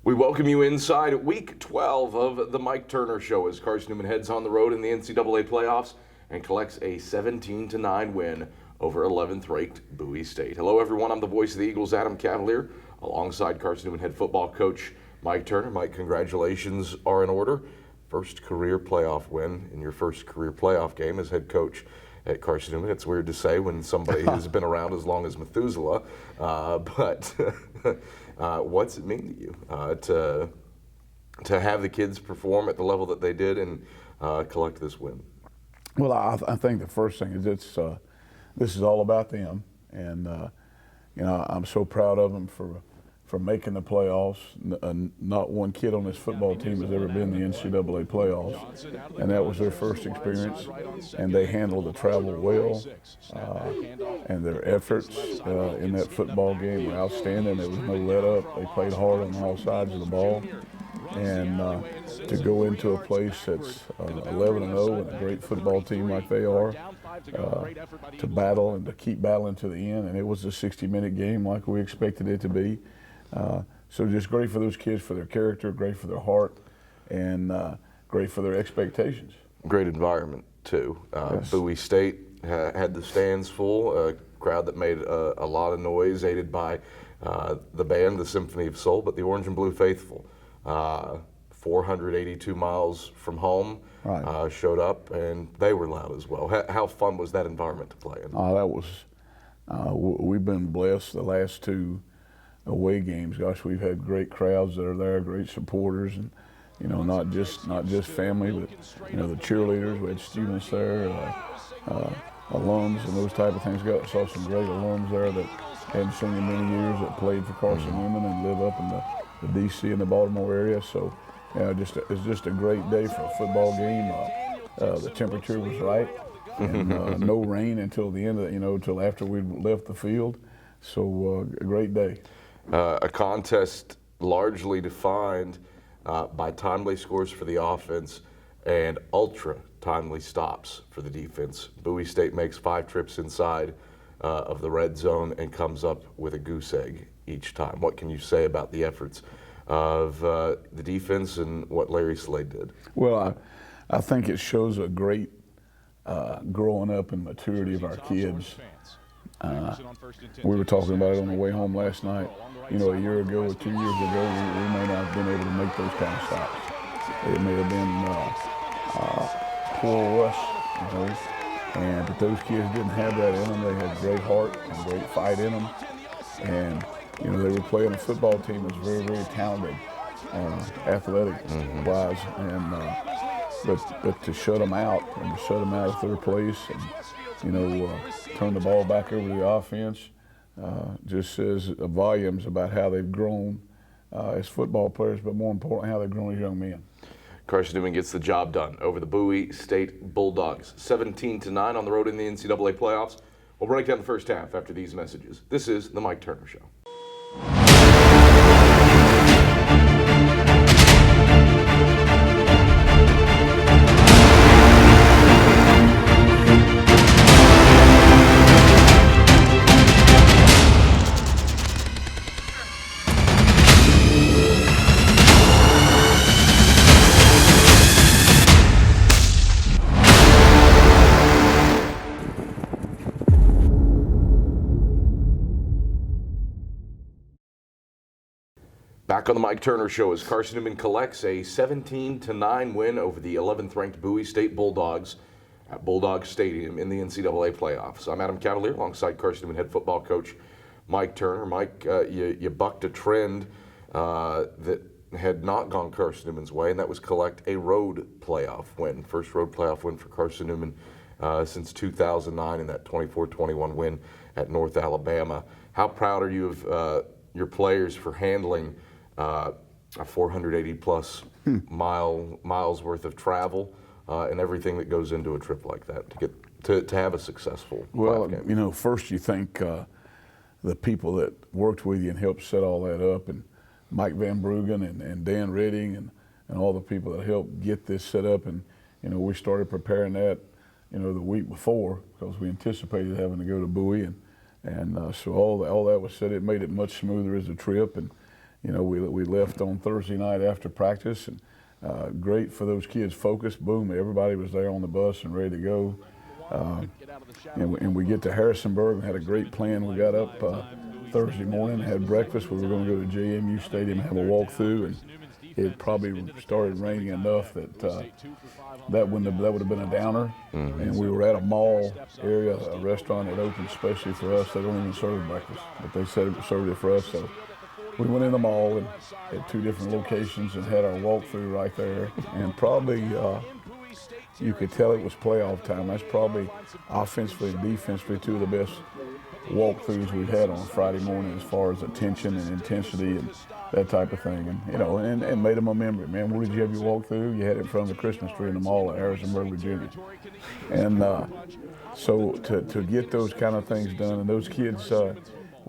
We welcome you inside week 12 of the Mike Turner Show as Carson-Newman heads on the road in the NCAA playoffs and collects a 17-9 win over 11th-ranked Bowie State. Hello, everyone. I'm the voice of the Eagles, Adam Cavalier, alongside Carson-Newman head football coach Mike Turner. Mike, congratulations are in order. First career playoff win in your first career playoff game as head coach at Carson-Newman. It's weird to say when somebody has been around as long as Methuselah, but what's it mean to you to have the kids perform at the level that they did and collect this win? Well, I think the first thing is this is all about them, and I'm so proud of them for making the playoffs. Not one kid on this football team has ever been in the NCAA playoffs, and that was their first experience, and they handled the travel well, and their efforts in that football game were outstanding. There was no let up. They played hard on all sides of the ball, and to go into a place that's 11-0 and a great football team like they are, to battle and to keep battling to the end, and it was a 60-minute game like we expected it to be. So just great for those kids, for their character, great for their heart, and great for their expectations. Great environment, too. Yes. Bowie State had the stands full, a crowd that made a lot of noise, aided by the band, the Symphony of Soul, but the Orange and Blue Faithful, 482 miles from home, right. Showed up, and they were loud as well. How fun was that environment to play in? That was, we've been blessed the last two away games. Gosh, we've had great crowds that are there, great supporters, and not just family, but the cheerleaders. We had students there, alums, and those type of things. Saw some great alums there that hadn't seen in many years that played for Carson-Newman and live up in the D.C. and the Baltimore area. So, it's just a great day for a football game. The temperature was right, and no rain until the end of until after we left the field. So, a great day. A contest largely defined by timely scores for the offense and ultra timely stops for the defense. Bowie State makes 5 trips inside of the red zone and comes up with a goose egg each time. What can you say about the efforts of the defense and what Larry Slade did? Well, I think it shows a great growing up and maturity of our kids. We were talking about it on the way home last night. A year ago or 2 years ago, we may not have been able to make those kind of stops. It may have been poor rush, but those kids didn't have that in them. They had great heart and great fight in them, and they were playing a football team that was very, very talented, athletic-wise, and but to shut them out and to shut them out of third place and turn the ball back over to the offense. Just says volumes about how they've grown as football players, but more importantly, how they've grown as young men. Carson-Newman gets the job done over the Bowie State Bulldogs, 17-9 on the road in the NCAA playoffs. We'll break down the first half after these messages. This is the Mike Turner Show. Back on the Mike Turner Show as Carson-Newman collects a 17-9 win over the 11th-ranked Bowie State Bulldogs at Bulldog Stadium in the NCAA playoffs. I'm Adam Cavalier alongside Carson-Newman head football coach Mike Turner. Mike, you bucked a trend that had not gone Carson-Newman's way, and that was collect a road playoff win. First road playoff win for Carson-Newman since 2009 in that 24-21 win at North Alabama. How proud are you of your players for handling a 480-plus miles worth of travel and everything that goes into a trip like that to have a successful game? First you think the people that worked with you and helped set all that up, and Mike Van Bruggen and Dan Redding and all the people that helped get this set up, and we started preparing that the week before because we anticipated having to go to Bowie, and so all that was said. It made it much smoother as a trip, and You know, we left on Thursday night after practice, and great for those kids. Focused, boom, everybody was there on the bus and ready to go. And we get to Harrisonburg and had a great plan. We got up Thursday morning, had breakfast. We were going to go to JMU Stadium and have a walkthrough, and it probably started raining enough that that would have been a downer. And we were at a mall area, a restaurant that opened especially for us. They don't even serve breakfast, but they said it served it for us. So we went in the mall and at 2 different locations and had our walkthrough right there. And probably you could tell it was playoff time. That's probably offensively and defensively 2 of the best walkthroughs we've had on Friday morning as far as attention and intensity and that type of thing. And, you know, and made them a memory. Man, where did you have your walkthrough? You had it in front of the Christmas tree in the mall at Harrisonburg, Virginia. And so to get those kind of things done, and those kids,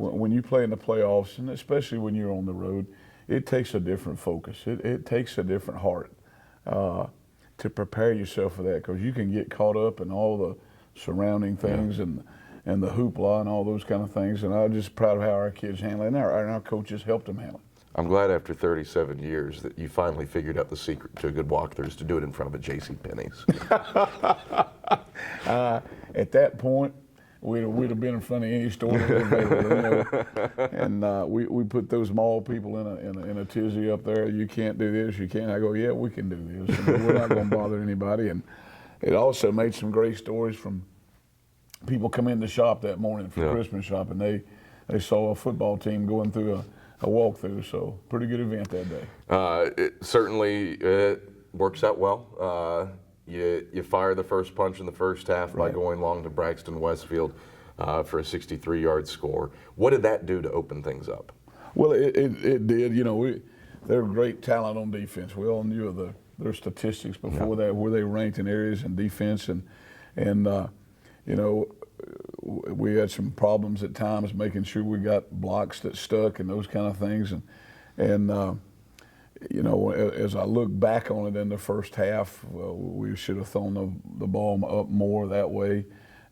when you play in the playoffs, and especially when you're on the road, it takes a different focus. It takes a different heart to prepare yourself for that, because you can get caught up in all the surrounding things and the hoopla and all those kind of things. And I'm just proud of how our kids handle it, and our coaches helped them handle it. I'm glad after 37 years that you finally figured out the secret to a good walkthrough is to do it in front of a J.C. Penney's. At that point, we'd have been in front of any store that was available, you know. And we put those mall people in a tizzy up there. You can't do this, you can't. I go, yeah, we can do this. And we're not going to bother anybody. And it also made some great stories from people come in the shop that morning for Christmas shop, and they saw a football team going through a walkthrough. So pretty good event that day. It certainly works out well. You fire the first punch in the first half by going long to Braxton Westfield for a 63-yard score. What did that do to open things up? Well, it did. You know, they're great talent on defense. We all knew of their statistics before that, where they ranked in areas in defense, and you know, we had some problems at times making sure we got blocks that stuck and those kind of things, and you know, as I look back on it in the first half, we should have thrown the ball up more that way,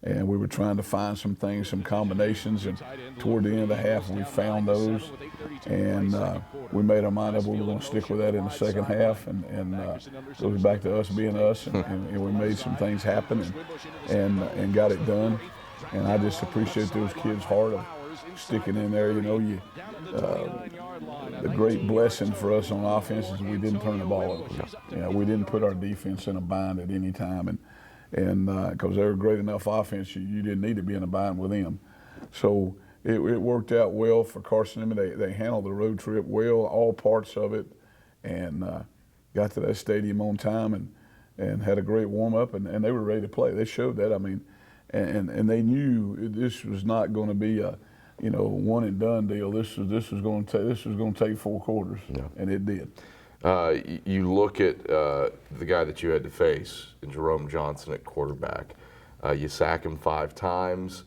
and we were trying to find some things, some combinations, and toward the end of the half we found those, and we made our mind up we were going to stick with that in the second half, and it was back to us being us, and we made some things happen and got it done. And I just appreciate those kids' heart of sticking in there. You know, the great blessing for us on offense is we didn't turn the ball over. You know, we didn't put our defense in a bind at any time, and because they're a great enough offense, you didn't need to be in a bind with them. So it worked out well for Carson-Newman. They handled the road trip well, all parts of it, and got to that stadium on time and had a great warm up, and they were ready to play. They showed that. I mean. And they knew this was not going to be a, you know, one and done deal. This was going to take 4 quarters, and it did. You look at the guy that you had to face, Jerome Johnson at quarterback. You sack him 5 times.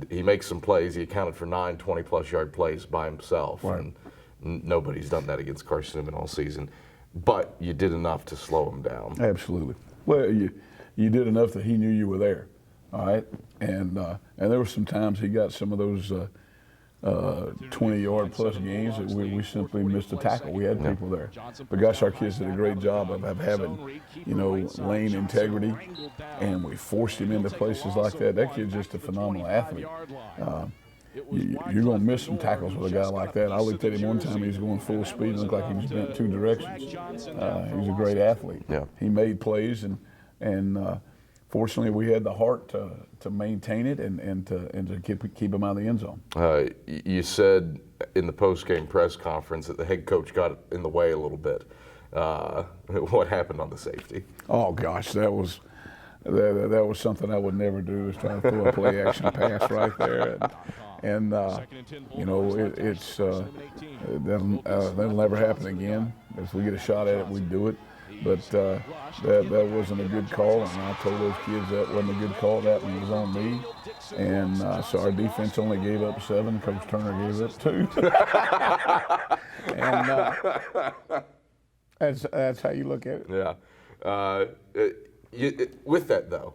He makes some plays. He accounted for 9 20-plus yard plays by himself, and nobody's done that against Carson-Newman all season. But you did enough to slow him down. Absolutely. Well, you did enough that he knew you were there. All right, and there were some times he got some of those 20-yard plus games that we simply missed a tackle. We had people there, but gosh, our kids did a great job of having, you know, lane integrity, and we forced him into places like that. That kid's just a phenomenal athlete. You're going to miss some tackles with a guy like that. I looked at him one time, he was going full speed and looked like he was bent 2 directions. He was a great athlete. Yeah. He made plays, and fortunately we had the heart to maintain it and to keep him out of the end zone. You said in the post-game press conference that the head coach got in the way a little bit. What happened on the safety? Oh gosh, that was something I would never do, is try to throw a play action pass right there. And you know, that'll never happen again. If we get a shot at it, we do it. But that wasn't a good call, and I told those kids that wasn't a good call. That one was on me. And so our defense only gave up 7. Coach Turner gave up 2. And that's how you look at it. Yeah. With that, though,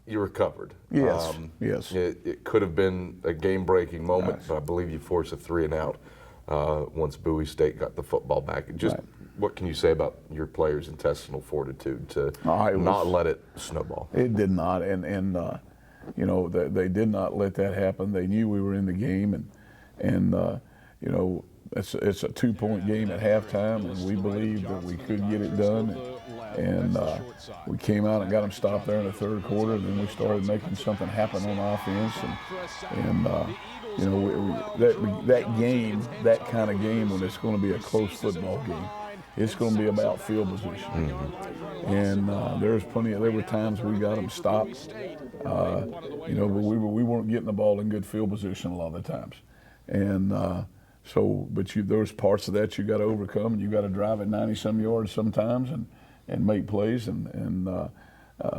you recovered. Yes, yes. It could have been a game-breaking moment, but I believe you forced a 3-and-out. once Bowie State got the football back. Just what can you say about your players' intestinal fortitude to not let it snowball? It did not, and you know, they did not let that happen. They knew we were in the game, and you know, it's a 2-point game at halftime, and we believed that we could get it done. And we came out and got them stopped there in the third quarter, and then we started making something happen on offense. And you know, that game, that kind of game, when it's going to be a close football game, it's going to be about field position. Mm-hmm. And there were times we got them stopped, you know, but we weren't getting the ball in good field position a lot of the times. And but there's parts of that you got to overcome, and you got to drive it 90-some yards sometimes, and make plays, and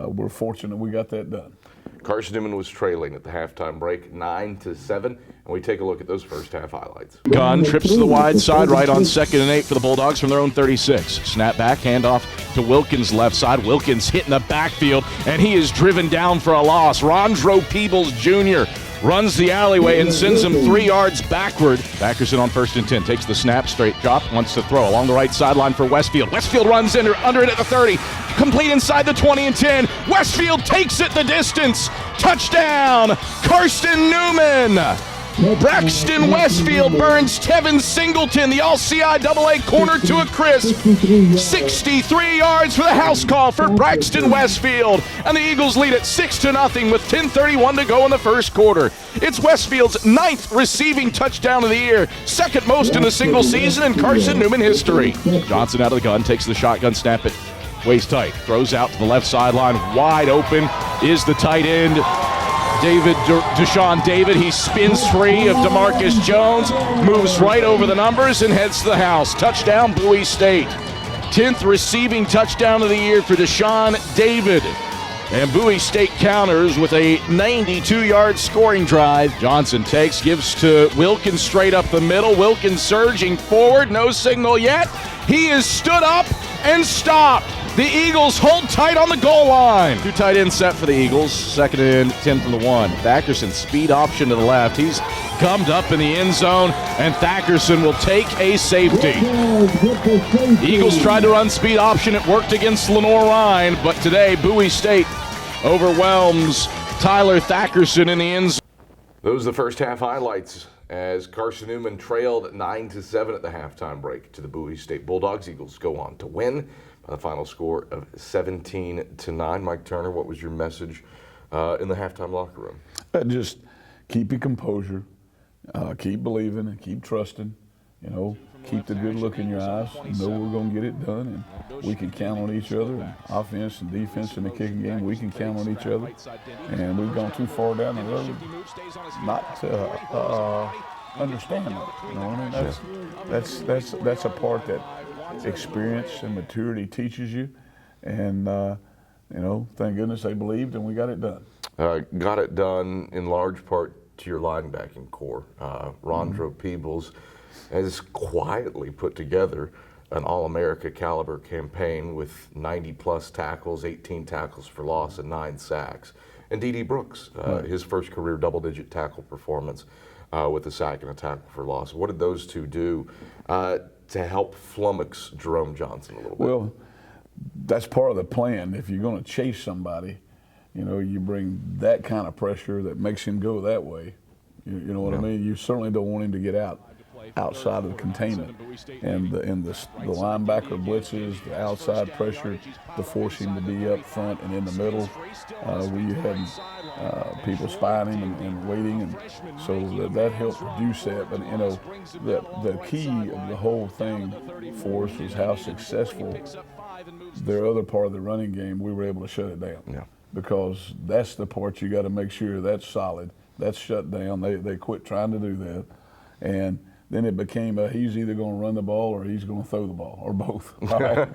we're fortunate we got that done. Carson-Newman was trailing at the halftime break, 9-7, and we take a look at those first half highlights. Gunn trips to the wide side, right on 2nd and 8 for the Bulldogs from their own 36. Snap back, handoff to Wilkins left side. Wilkins hitting the backfield, and he is driven down for a loss. Rondro Peebles Jr. runs the alleyway and sends him 3 yards backward. Backerson on 1st and 10 takes the snap, straight drop, wants to throw along the right sideline for Westfield. Westfield runs under it at the 30, complete inside the 20 and 10. Westfield takes it the distance. Touchdown, Carson-Newman. Braxton Westfield burns Tevin Singleton, the All-CIAA corner, to a crisp. 63 yards for the house call for Braxton Westfield. And the Eagles lead it 6-0 with 10:31 to go in the first quarter. It's Westfield's 9th receiving touchdown of the year, 2nd most in a single season in Carson-Newman history. Johnson out of the gun, takes the shotgun snap at waist tight, throws out to the left sideline. Wide open is the tight end, Deshaun David. He spins free of DeMarcus Jones, moves right over the numbers, and heads to the house. Touchdown, Bowie State. 10th receiving touchdown of the year for Deshaun David. And Bowie State counters with a 92-yard scoring drive. Johnson takes, gives to Wilkins straight up the middle. Wilkins surging forward, no signal yet. He is stood up and stopped. The Eagles hold tight on the goal line. 2 tight ends set for the Eagles. 2nd and 10 from the 1. Thackerson speed option to the left. He's gummed up in the end zone, and Thackerson will take a safety. The Eagles tried to run speed option. It worked against Lenore Ryan, but today Bowie State overwhelms Tyler Thackerson in the end zone. Those are the first half highlights as Carson-Newman trailed 9-7 at the halftime break to the Bowie State Bulldogs. Eagles go on to win by the final score of 17-9. Mike Turner, what was your message in the halftime locker room? Just keep your composure, keep believing, and keep trusting. You know, keep the good look in your eyes. Know we're going to get it done, and we can count on each other. And offense and defense in the kicking game, we can count on each other. And we've gone too far down the road not to understand that. You know, I mean, that's a part that experience and maturity teaches you. And you know, thank goodness they believed, and we got it done. Got it done in large part to your linebacking core. Rondro Peebles has quietly put together an All-America caliber campaign with 90-plus tackles, 18 tackles for loss, and 9 sacks. And D.D. Brooks, his first career double-digit tackle performance with a sack and a tackle for loss. What did those two do to help flummox Jerome Johnson a little bit? Well, that's part of the plan. If you're going to chase somebody, you know, you bring that kind of pressure that makes him go that way. You know what I mean? You certainly don't want him to get outside of the containment. And the linebacker blitzes, the outside pressure to force him to be up front and in the middle. We had people spying him and waiting, and so that helped reduce that. But you know, the key of the whole thing for us was how successful their other part of the running game, we were able to shut it down. Yeah. Because that's the part you got to make sure that's solid, that's shut down. They quit trying to do that, and then it became he's either going to run the ball or he's going to throw the ball, or both. Right?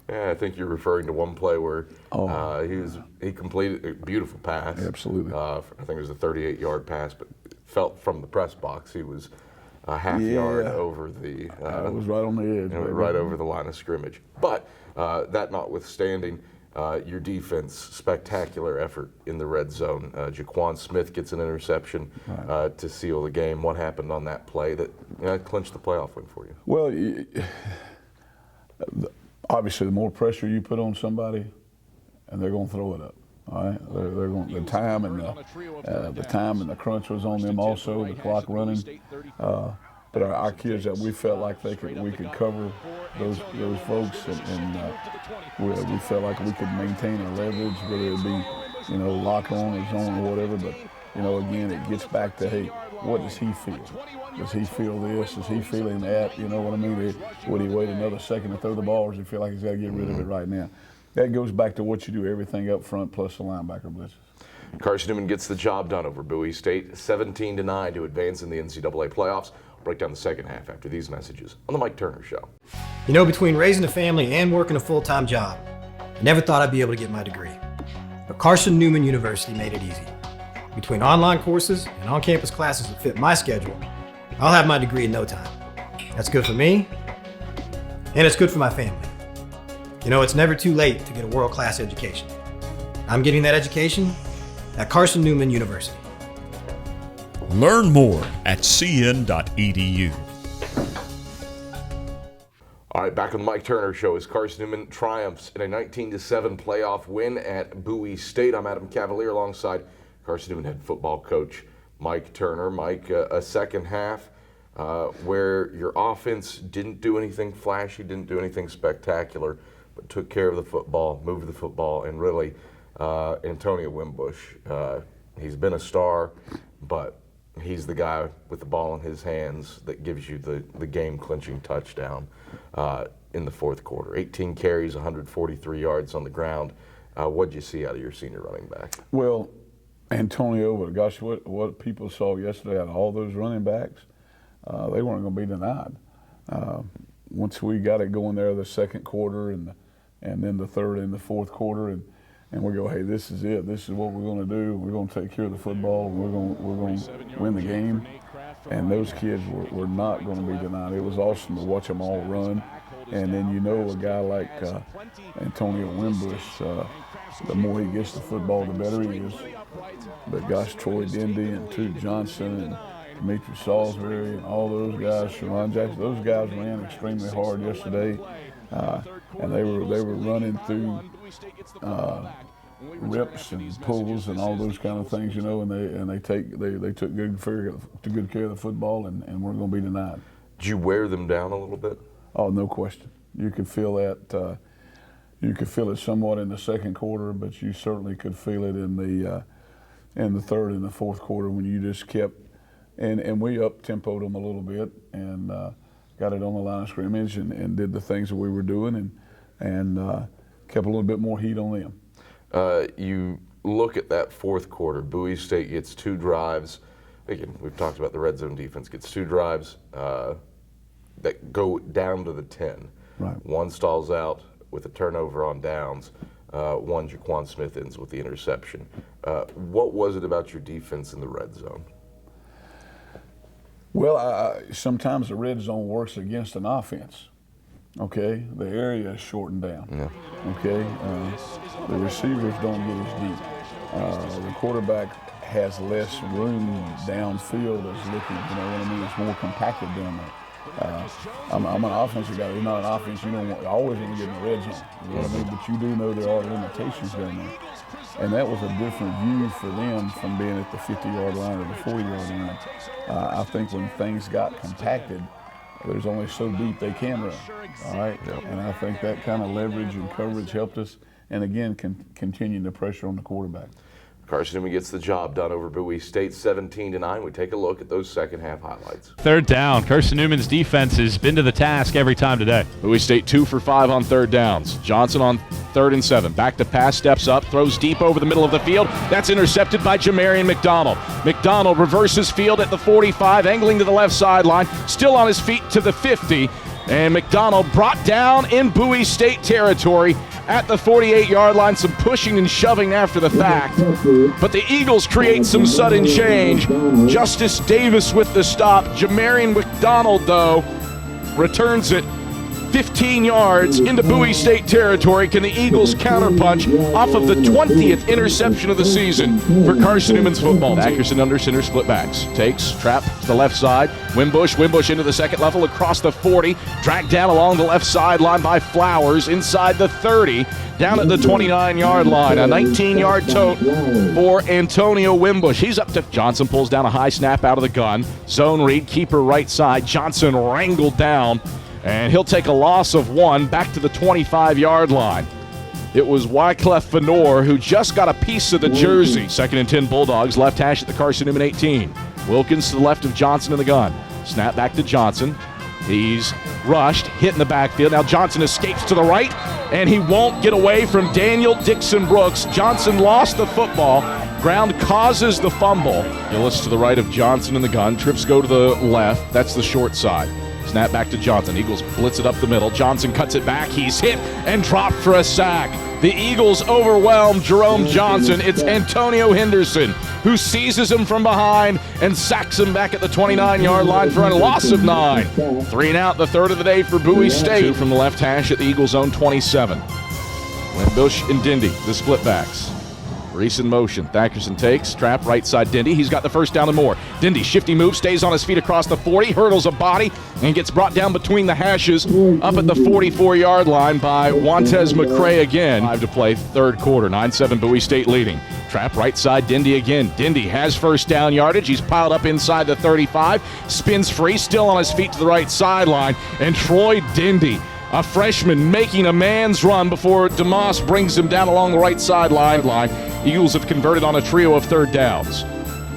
Yeah, I think you're referring to one play where he completed a beautiful pass. Absolutely. I think it was a 38-yard pass, but felt from the press box he was a half yard over the. It was right on the edge. Right over the line of scrimmage. But that notwithstanding, Your defense, spectacular effort in the red zone. Jaquan Smith gets an interception to seal the game. What happened on that play that clinched the playoff win for you? Well, obviously, the more pressure you put on somebody, and they're going to throw it up. All right, they're going. The time and the crunch was on them also. The clock running, but our kids that we felt like we could cover those folks, and we felt like we could maintain our leverage, whether it be lock on or zone or whatever. But again, it gets back to, hey, what does he feel? Does he feel this? Is he feeling that? You know what I mean? Would he wait another second to throw the ball, or does he feel like he's got to get rid of it right now? That goes back to what you do, everything up front plus the linebacker blitzes. Carson-Newman gets the job done over Bowie State, 17-9 to advance in the NCAA playoffs. We'll break down the second half after these messages on the Mike Turner Show. Between raising a family and working a full-time job, I never thought I'd be able to get my degree. But Carson-Newman University made it easy. Between online courses and on-campus classes that fit my schedule, I'll have my degree in no time. That's good for me, and it's good for my family. It's never too late to get a world-class education. I'm getting that education at Carson-Newman University. Learn more at cn.edu. All right, back on the Mike Turner Show as Carson-Newman triumphs in a 19-7 playoff win at Bowie State. I'm Adam Cavalier alongside Carson-Newman head football coach Mike Turner. Mike, a second half where your offense didn't do anything flashy, didn't do anything spectacular, but took care of the football, moved the football, and really, Antonio Wimbush, he's been a star, but he's the guy with the ball in his hands that gives you the game-clinching touchdown in the fourth quarter. 18 carries, 143 yards on the ground. What'd you see out of your senior running back? Well, Antonio, but gosh, what people saw yesterday out of all those running backs, they weren't going to be denied. Once we got it going there the second quarter and then the third and the fourth quarter, and we go, hey, this is it. This is what we're going to do. We're going to take care of the football. And we're going to win the game. And those kids were not going to be denied. It was awesome to watch them all run. And then a guy like Antonio Wimbush, the more he gets the football, the better he is. But gosh, Troy Dendy and Tuke Johnson and Demetrius Salisbury and all those guys, Sharon Jackson, those guys ran extremely hard yesterday. And they were running through rips and pulls and all those kind of things, and they took good care of the football, and weren't going to be denied. Did you wear them down a little bit? Oh, no question. You could feel that. You could feel it somewhat in the second quarter, but you certainly could feel it in the third and the fourth quarter when you just kept and we up-tempoed them a little bit and got it on the line of scrimmage and did the things that we were doing and kept a little bit more heat on them. You look at that fourth quarter, Bowie State gets 2 drives. Again, we've talked about the red zone defense, gets 2 drives that go down to the 10. Right. One stalls out with a turnover on downs. One, Jaquan Smith ends with the interception. What was it about your defense in the red zone? Well, sometimes the red zone works against an offense. Okay, the area is shortened down. Yeah. Okay, the receivers don't get as deep. The quarterback has less room downfield as looking. You know what I mean? It's more compacted down there. I'm an offensive guy. You're not an offense. You don't always want to get in the red zone. You know what I mean? But you do know there are limitations down there. And that was a different view for them from being at the 50-yard line or the 40-yard line. I think when things got compacted, there's only so deep they can run, all right? Yep. And I think that kind of leverage and coverage helped us, and again, continuing the pressure on the quarterback. Carson-Newman gets the job done over Bowie State 17-9. We take a look at those second half highlights. Third down. Carson-Newman's defense has been to the task every time today. Bowie State 2 for 5 on third downs. Johnson on 3rd and 7. Back to pass, steps up, throws deep over the middle of the field. That's intercepted by Jamarian McDonald. McDonald reverses field at the 45, angling to the left sideline, still on his feet to the 50. And McDonald brought down in Bowie State territory at the 48-yard line, some pushing and shoving after the fact. But the Eagles create some sudden change. Justice Davis with the stop. Jamarian McDonald, though, returns it 15 yards into Bowie State territory. Can the Eagles counterpunch off of the 20th interception of the season for Carson-Newman's football? Dackerson under center, split backs. Takes, trap to the left side. Wimbush into the second level across the 40. Dragged down along the left sideline by Flowers inside the 30. Down at the 29-yard line. A 19-yard tote for Antonio Wimbush. He's up to Johnson, pulls down a high snap out of the gun. Zone read, keeper right side. Johnson wrangled down, and he'll take a loss of 1 back to the 25-yard line. It was Wyclef Fenor who just got a piece of the jersey. 2nd and 10 Bulldogs, left hash at the Carson-Newman 18. Wilkins to the left of Johnson in the gun. Snap back to Johnson. He's rushed, hit in the backfield. Now Johnson escapes to the right, and he won't get away from Daniel Dixon Brooks. Johnson lost the football. Ground causes the fumble. Gillis to the right of Johnson in the gun. Trips go to the left. That's the short side. Snap back to Johnson. Eagles blitz it up the middle. Johnson cuts it back. He's hit and dropped for a sack. The Eagles overwhelm Jerome Johnson. It's Antonio Henderson who seizes him from behind and sacks him back at the 29-yard line for a loss of 9. 3 and out, the third of the day for Bowie State. 2 from the left hash at the Eagles' own 27. Wimbush and Dindy, the split backs. Reese in motion. Thackerson takes. Trap right side Dindy. He's got the first down and more. Dindy, shifty move, stays on his feet across the 40, hurdles a body, and gets brought down between the hashes up at the 44-yard line by Wantez McCray again. 5 to play, third quarter. 9-7 Bowie State leading. Trap right side Dindy again. Dindy has first down yardage. He's piled up inside the 35. Spins free, still on his feet to the right sideline. And Troy Dindy, a freshman, making a man's run before DeMoss brings him down along the right sideline. Eagles have converted on a trio of third downs.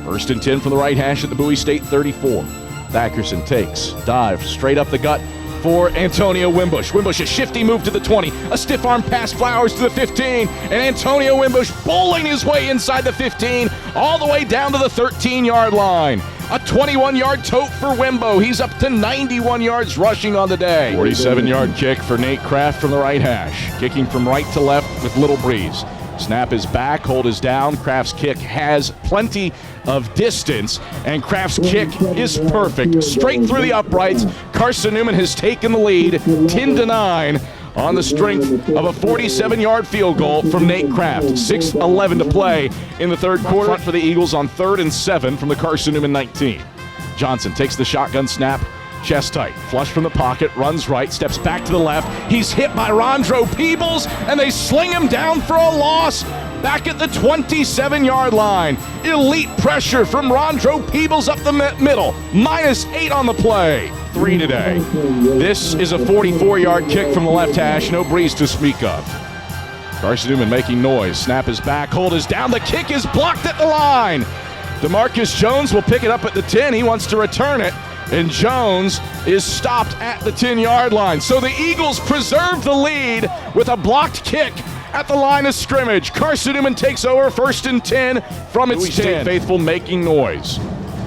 1st and 10 from the right hash at the Bowie State 34. Thackerson takes, dive straight up the gut for Antonio Wimbush. Wimbush, a shifty move to the 20, a stiff arm pass, Flowers to the 15, and Antonio Wimbush bowling his way inside the 15, all the way down to the 13-yard line. A 21-yard tote for Wimbo. He's up to 91 yards rushing on the day. 47-yard kick for Nate Kraft from the right hash. Kicking from right to left with little breeze. Snap is back, hold is down. Kraft's kick has plenty of distance, and Kraft's kick is perfect. Straight through the uprights. Carson-Newman has taken the lead, 10-9, on the strength of a 47-yard field goal from Nate Kraft. 6:11 to play in the third quarter. Front for the Eagles on 3rd and 7 from the Carson-Newman 19. Johnson takes the shotgun snap. Chest tight, flush from the pocket, runs right, steps back to the left. He's hit by Rondro Peebles, and they sling him down for a loss back at the 27-yard line. Elite pressure from Rondro Peebles up the middle. -8 on the play. 3 today. This is a 44-yard kick from the left hash. No breeze to speak of. Carson-Newman making noise. Snap is back, hold is down. The kick is blocked at the line. DeMarcus Jones will pick it up at the 10. He wants to return it, and Jones is stopped at the 10-yard line. So the Eagles preserve the lead with a blocked kick at the line of scrimmage. Carson-Newman takes over, 1st and 10 from its 10. Faithful making noise.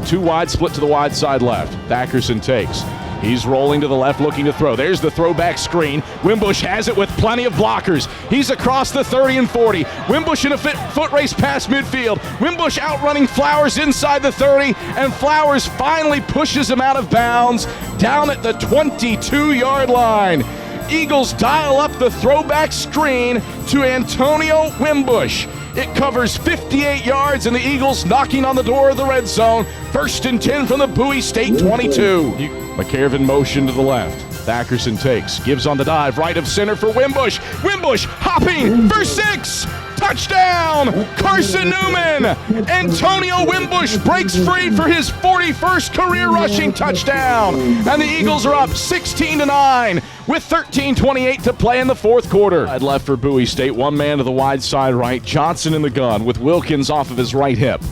2 wide, split to the wide side left. Thackerson takes. He's rolling to the left, looking to throw. There's the throwback screen. Wimbush has it with plenty of blockers. He's across the 30 and 40. Wimbush in a foot race past midfield. Wimbush outrunning Flowers inside the 30, and Flowers finally pushes him out of bounds down at the 22-yard line. Eagles dial up the throwback screen to Antonio Wimbush. It covers 58 yards, and the Eagles knocking on the door of the red zone. 1st and 10 from the Bowie State 22. McCarvin motion to the left. Thackerson takes, gives on the dive, right of center for Wimbush. Wimbush hopping for 6. Touchdown, Carson-Newman. Antonio Wimbush breaks free for his 41st career rushing touchdown. And the Eagles are up 16-9 with 13:28 to play in the fourth quarter. Side left for Bowie State, 1 man to the wide side right. Johnson in the gun with Wilkins off of his right hip.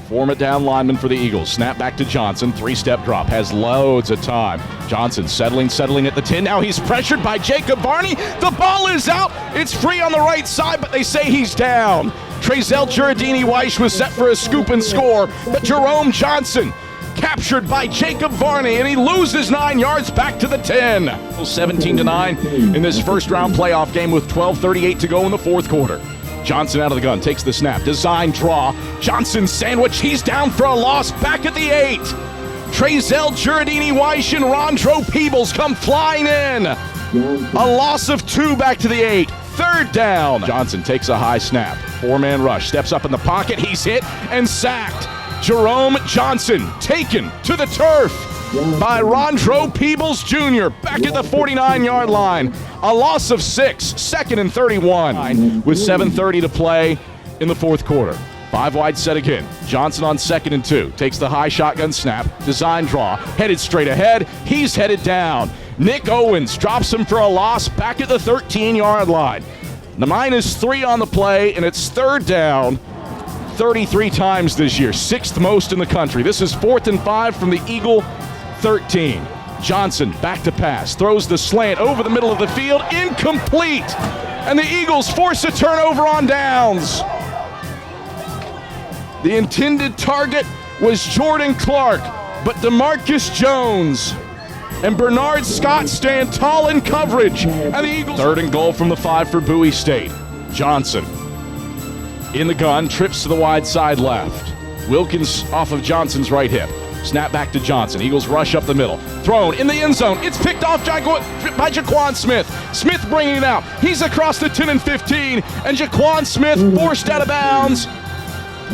Form it down lineman for the Eagles. Snap back to Johnson. 3-step drop. Has loads of time. Johnson settling at the 10. Now he's pressured by Jacob Varney. The ball is out. It's free on the right side, but they say he's down. Trezell Giardini-Weish was set for a scoop and score, but Jerome Johnson captured by Jacob Varney, and he loses 9 yards back to the 10. 17-9 in this first-round playoff game with 12:38 to go in the fourth quarter. Johnson out of the gun, takes the snap, design draw. Johnson sandwich, he's down for a loss back at the 8. Trezell Giardini Weish and Rondro Peebles come flying in. A loss of 2 back to the 8. Third down. Johnson takes a high snap. 4-man rush. Steps up in the pocket. He's hit and sacked. Jerome Johnson taken to the turf by Rondro Peebles Jr. back at the 49-yard line. A loss of 6. Second and 31 with 7:30 to play in the fourth quarter. 5 wide set again. Johnson on 2nd and 2. Takes the high shotgun snap. Design draw. Headed straight ahead. He's headed down. Nick Owens drops him for a loss back at the 13-yard line. The -3 on the play, and it's third down 33 times this year. 6th most in the country. This is 4th and 5 from the Eagle 13. Johnson back to pass. Throws the slant over the middle of the field. Incomplete. And the Eagles force a turnover on downs. The intended target was Jordan Clark, but DeMarcus Jones and Bernard Scott stand tall in coverage. And the Eagles. 3rd and goal from the 5 for Bowie State. Johnson in the gun, trips to the wide side left. Wilkins off of Johnson's right hip. Snap back to Johnson. Eagles rush up the middle. Thrown in the end zone. It's picked off by Jaquan Smith. Smith bringing it out. He's across the 10 and 15. And Jaquan Smith forced out of bounds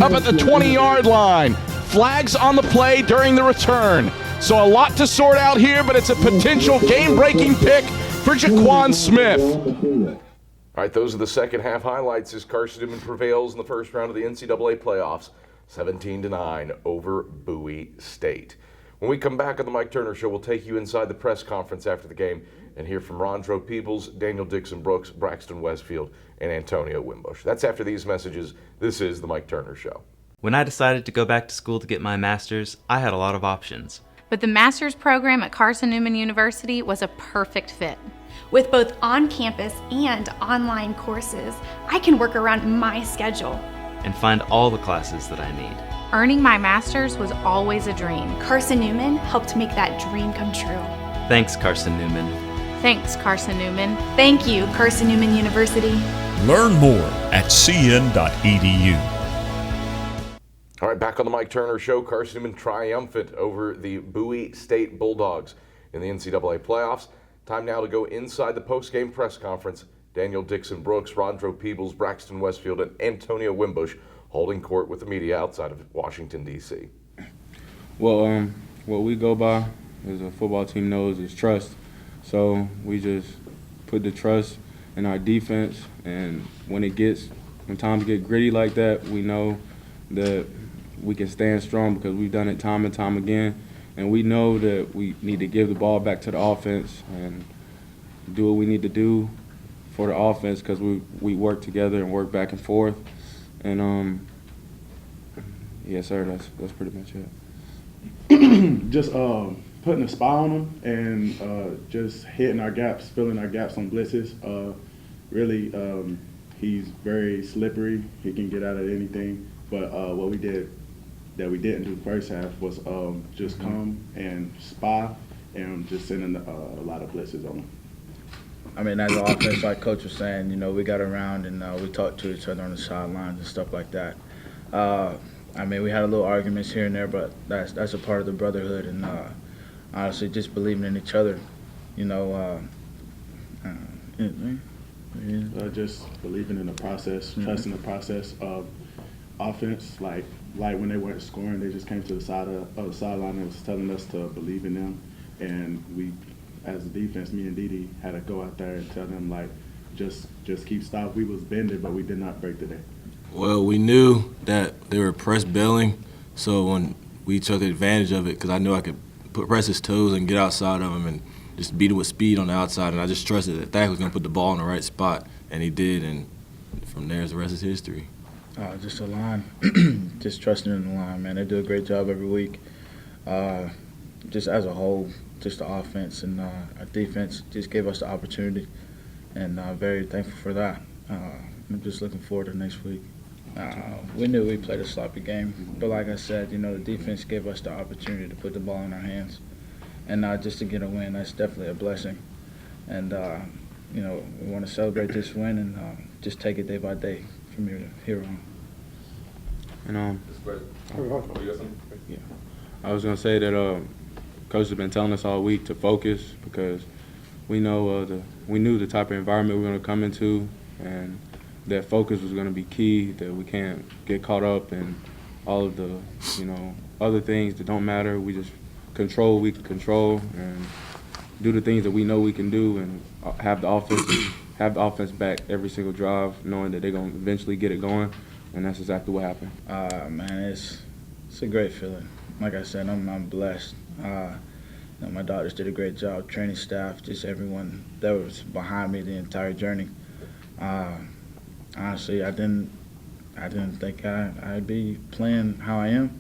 up at the 20-yard line. Flags on the play during the return. So a lot to sort out here, but it's a potential game-breaking pick for Jaquan Smith. All right, those are the second half highlights as Carson-Newman prevails in the first round of the NCAA playoffs, 17-9 over Bowie State. When we come back on the Mike Turner Show, we'll take you inside the press conference after the game and hear from Rondro Peebles, Daniel Dixon Brooks, Braxton Westfield, and Antonio Wimbush. That's after these messages. This is the Mike Turner Show. When I decided to go back to school to get my master's, I had a lot of options. But the master's program at Carson-Newman University was a perfect fit. With both on-campus and online courses, I can work around my schedule and find all the classes that I need. Earning my master's was always a dream. Carson-Newman helped make that dream come true. Thanks, Carson-Newman. Thanks, Carson-Newman. Thank you, Carson-Newman University. Learn more at cn.edu. All right, back on the Mike Turner Show. Carson-Newman triumphant over the Bowie State Bulldogs in the NCAA playoffs. Time now to go inside the post-game press conference. Daniel Dixon Brooks, Rondro Peebles, Braxton Westfield, and Antonio Wimbush holding court with the media outside of Washington, D.C. Well, what we go by, as a football team knows, is trust. So we just put the trust in our defense, and when times get gritty like that, we know that we can stand strong because we've done it time and time again. And we know that we need to give the ball back to the offense and do what we need to do for the offense because we work together and work back and forth. And yes, sir, that's pretty much it. Just putting a spy on them and just hitting our gaps, filling our gaps on blitzes. Really, he's very slippery. He can get out of anything. But what we did that we didn't do the first half was just come and spy and just sending a lot of blitzes on them. I mean, as an offense, like Coach was saying, we got around and we talked to each other on the sidelines and stuff like that. I mean, we had a little arguments here and there, but that's a part of the brotherhood and honestly just believing in each other, just believing in the process, trusting the process of offense. Like when they weren't scoring, they just came to the sideline and was telling us to believe in them. And we, as a defense, me and Didi had to go out there and tell them just keep stop. We was bending, but we did not break today. Well, we knew that they were press bailing, so when we took advantage of it, because I knew I could press his toes and get outside of him and just beat it with speed on the outside, and I just trusted that Thad was going to put the ball in the right spot, and he did, and from there, the rest is history. Just a line, just trusting in the line, man. They do a great job every week. Just as a whole, just the offense and our defense just gave us the opportunity, and very thankful for that. I'm just looking forward to next week. We knew we played a sloppy game, but like I said, the defense gave us the opportunity to put the ball in our hands, and just to get a win, that's definitely a blessing. And we want to celebrate this win and just take it day by day from here on. And I was going to say that Coach has been telling us all week to focus because we know we knew the type of environment we were going to come into, and that focus was going to be key, that we can't get caught up in all of the, other things that don't matter. We just control what we can control and do the things that we know we can do, and have the offense back every single drive, knowing that they're going to eventually get it going, and that's exactly what happened. Man, it's a great feeling. Like I said, I'm blessed. My doctors did a great job, training staff, just everyone that was behind me the entire journey. Honestly, I didn't think I'd be playing how I am,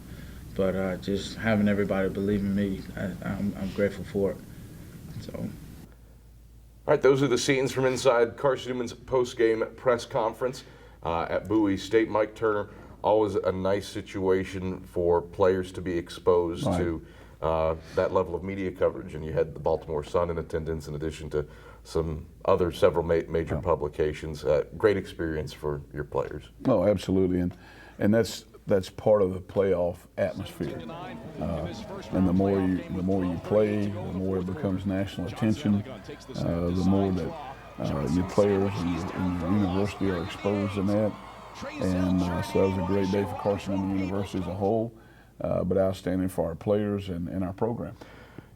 but just having everybody believe in me, I'm grateful for it. So. All right, those are the scenes from inside Carson-Newman's post-game press conference at Bowie State. Mike Turner, always a nice situation for players to be exposed to that level of media coverage, and you had the Baltimore Sun in attendance in addition to several major publications. Great experience for your players. Oh, absolutely, and that's part of the playoff atmosphere. And the more you play, the more it becomes national attention. The more that your players and your university are exposed in that. And so that was a great day for Carson-Newman University as a whole, but outstanding for our players and our program.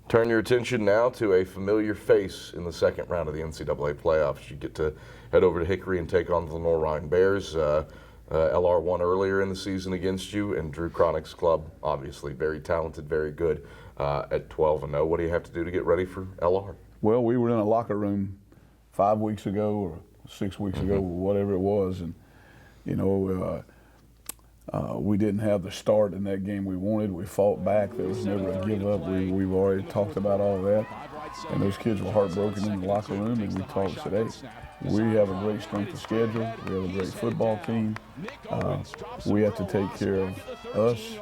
Turn your attention now to a familiar face in the second round of the NCAA playoffs. You get to head over to Hickory and take on the Lenore Rhine Bears. LR won earlier in the season against you, and Drew Cronick's club, obviously very talented, very good at 12-0. What do you have to do to get ready for LR? Well, we were in a locker room 5 weeks ago or 6 weeks ago, whatever it was, and we didn't have the start in that game we wanted. We fought back. There was never a give up. We've already talked about all that. And those kids were heartbroken in the locker room, and we talked today. We have a great strength of schedule. We have a great football team. We have to take care of us.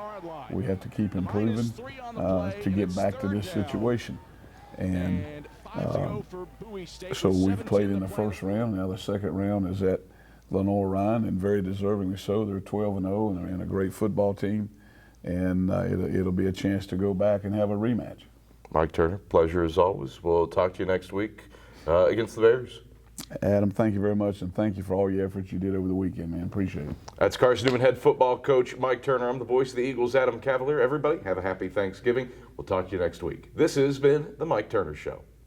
We have to keep improving to get back to this situation. And so we've played in the first round. Now the second round is at Lenore Rhine, and very deservingly so. They're 12-0, and they're in a great football team. And it'll be a chance to go back and have a rematch. Mike Turner, pleasure as always. We'll talk to you next week against the Bears. Adam, thank you very much, and thank you for all your efforts you did over the weekend, man. Appreciate it. That's Carson-Newman head football coach Mike Turner. I'm the voice of the Eagles, Adam Cavalier. Everybody, have a happy Thanksgiving. We'll talk to you next week. This has been The Mike Turner Show.